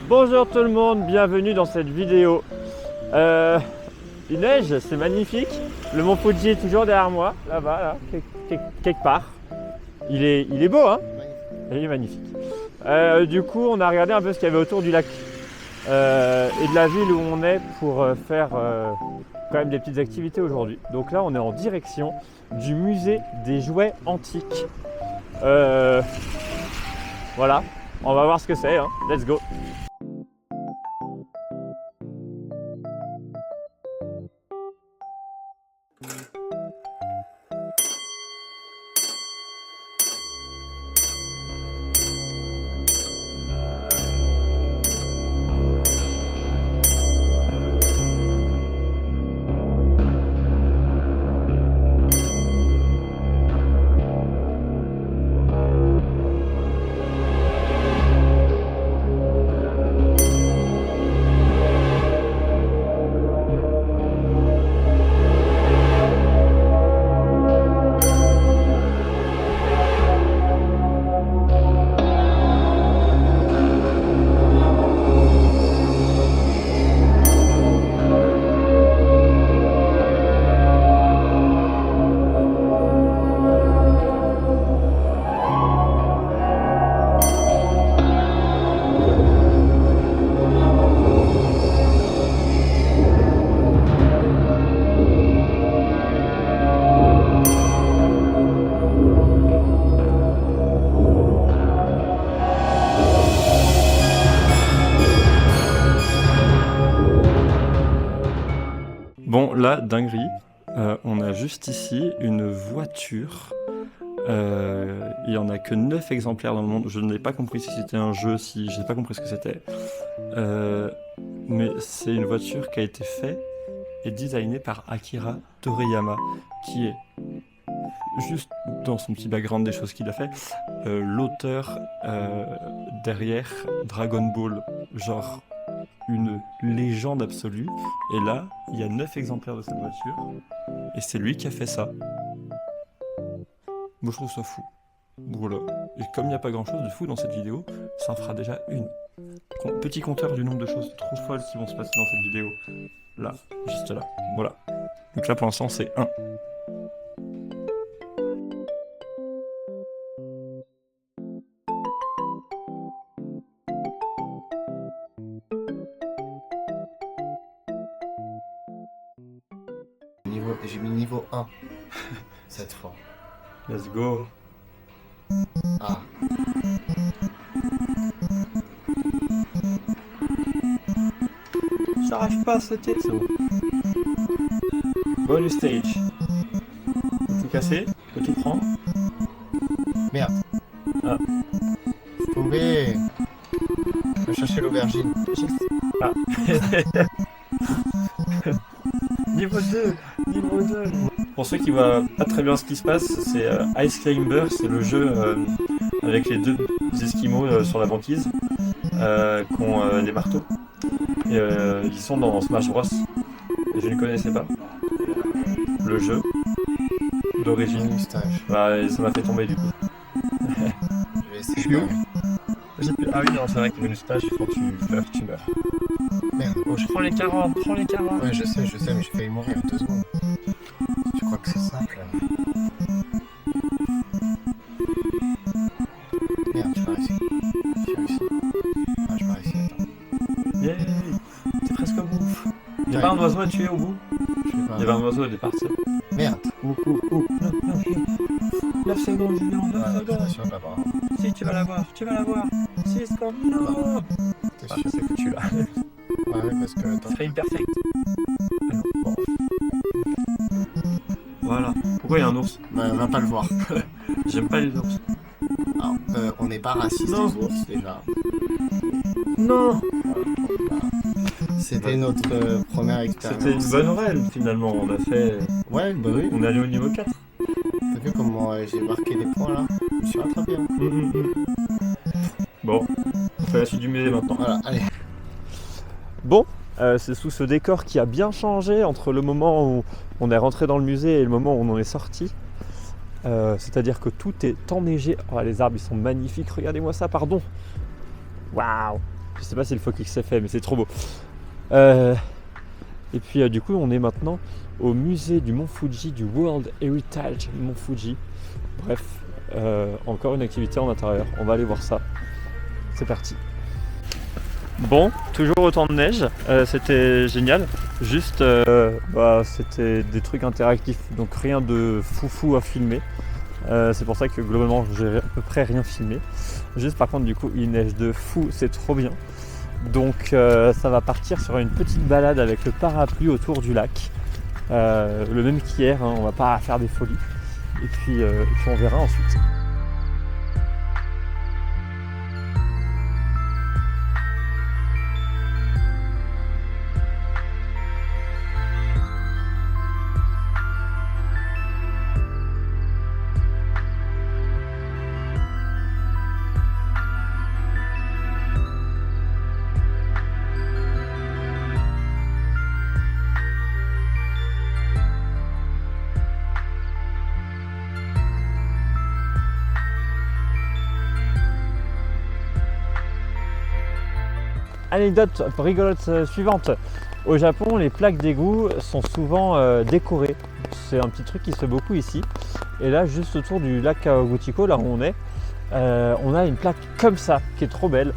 Bonjour tout le monde, bienvenue dans cette vidéo. Il neige, c'est magnifique. Le mont Fuji est toujours derrière moi, là-bas, là, quelque part. Il est beau, hein? Il est magnifique. Du coup, on a regardé un peu ce qu'il y avait autour du lac et de la ville où on est pour faire quand même des petites activités aujourd'hui. Donc là, on est en direction du musée des jouets antiques. Voilà, on va voir ce que c'est, hein. Let's go! Bon, là, dinguerie, on a juste ici une voiture. Il n'y en a que 9 exemplaires dans le monde. Je n'ai pas compris si c'était un jeu, si je n'ai pas compris ce que c'était. Mais c'est une voiture qui a été faite et designée par Akira Toriyama, qui est, juste dans son petit background des choses qu'il a fait, l'auteur derrière Dragon Ball, genre une légende absolue. Et là, il y a 9 exemplaires de cette voiture et c'est lui qui a fait ça. Moi je trouve ça fou. Voilà. Et comme il n'y a pas grand chose de fou dans cette vidéo, ça en fera déjà une. Petit compteur du nombre de choses trop folles qui vont se passer dans cette vidéo. Là, juste là. Voilà. Donc là pour l'instant c'est 1. J'ai mis niveau 1 cette fois. Let's go. Ah. J'arrive pas à sauter. C'est bon. Bonus stage. Tout cassé. Je peux tout prendre. Merde. Ah. Je pouvais chercher l'aubergine. Ah. Niveau 2. Niveau 2. Pour ceux qui voient pas très bien ce qui se passe, c'est Ice Climber, c'est le jeu avec les deux esquimaux sur la banquise qui ont des marteaux. Et ils sont dans Smash Bros. Et je ne connaissais pas le jeu d'origine. Bah, ça m'a fait tomber du coup. Je vais essayer. Ah oui, non, c'est vrai que le stage, quand tu meurs, tu meurs. Merde. Oh, je prends les 40, prends les 40. Ouais, je sais, mais j'ai failli mourir en 2 secondes. Tu crois que c'est simple? Merde, j'ai pas réussi. J'ai réussi. Ah, j'ai pas réussi, attends. Yeah, t'es presque au bout. Y'a pas un oiseau à tuer au bout? Il y avait un oiseau au départ, ça. Merde. Non. 9 secondes, Julien, 9 secondes. Sûr de l'avoir. Si, tu vas l'avoir, 6 secondes, non. T'es Ah, sûr? c'est foutu là. Ouais, parce que attends. Frame perfect. Ah non, bon. Voilà. Pourquoi il y a un ours? Bah, va pas le voir. J'aime pas les ours. Alors, on n'est pas raciste Non. aux ours déjà. Non. C'était notre première expérience. C'était une bonne rêve finalement. On a fait. Ouais, bah oui. On est allé au niveau 4. T'as vu comment j'ai marqué des points là? Je me suis rattrapé. Hein. Bon, on fait la suite du musée maintenant. Voilà, allez. Bon, c'est sous ce décor qui a bien changé entre le moment où on est rentré dans le musée et le moment où on en est sorti. C'est-à-dire que tout est enneigé. Oh, les arbres ils sont magnifiques, regardez-moi ça, pardon. Waouh. Je sais pas si le focus s'est fait, mais c'est trop beau. Et puis du coup, on est maintenant au musée du Mont Fuji, du World Heritage Mont Fuji. Bref, encore une activité en intérieur. On va aller voir ça. C'est parti. Bon, toujours autant de neige, c'était génial. Juste, c'était des trucs interactifs, donc rien de foufou à filmer. C'est pour ça que globalement, j'ai à peu près rien filmé. Juste par contre, du coup, il neige de fou, c'est trop bien. Donc, ça va partir sur une petite balade avec le parapluie autour du lac. Le même qu'hier, hein, on va pas faire des folies. Et puis on verra ensuite. Anecdote rigolote suivante. Au Japon, les plaques d'égout sont souvent décorées. C'est un petit truc qui se fait beaucoup ici. Et là, juste autour du lac Kawaguchiko, là où on est, on a une plaque comme ça, qui est trop belle,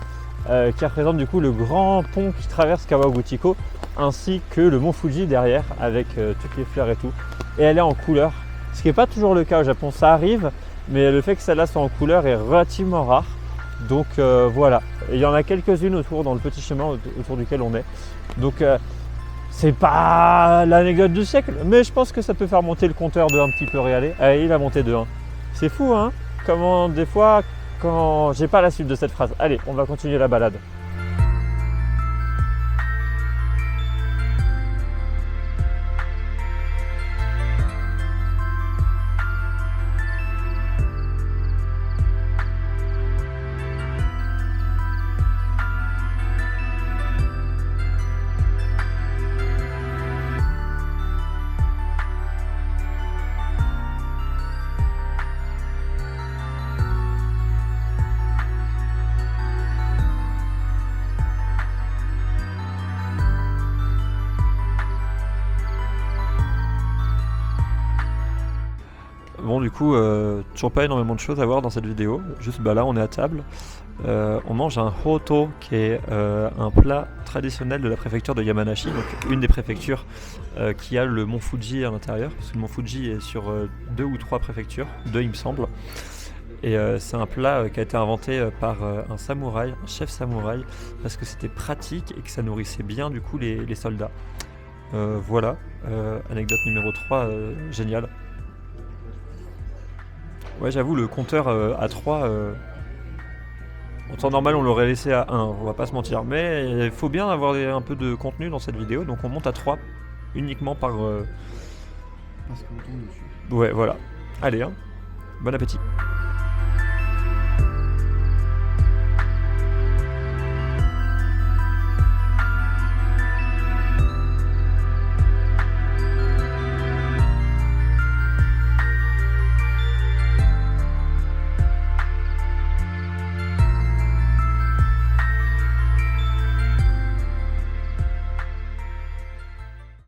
qui représente du coup le grand pont qui traverse Kawaguchiko, ainsi que le mont Fuji derrière, avec toutes les fleurs et tout. Et elle est en couleur, ce qui n'est pas toujours le cas au Japon. Ça arrive, mais le fait que celle-là soit en couleur est relativement rare. Donc voilà, il y en a quelques-unes autour dans le petit chemin autour duquel on est. Donc c'est pas l'anecdote du siècle, mais je pense que ça peut faire monter le compteur de un petit peu réalé. Allez, il a monté de 1. C'est fou hein, comment des fois quand j'ai pas la suite de cette phrase. Allez, on va continuer la balade. Bon du coup, toujours pas énormément de choses à voir dans cette vidéo, juste là on est à table, on mange un hoto qui est un plat traditionnel de la préfecture de Yamanashi, donc une des préfectures qui a le mont Fuji à l'intérieur, parce que le mont Fuji est sur 2 ou 3 préfectures, 2 il me semble, et c'est un plat qui a été inventé par un samouraï, un chef samouraï, parce que c'était pratique et que ça nourrissait bien du coup les soldats. Voilà, anecdote numéro 3, génial. Ouais, j'avoue, le compteur à 3, en temps normal, on l'aurait laissé à 1, on va pas se mentir. Mais il faut bien avoir un peu de contenu dans cette vidéo, donc on monte à 3 uniquement par... Parce qu'on tombe dessus. Ouais, voilà. Allez, hein. Bon appétit.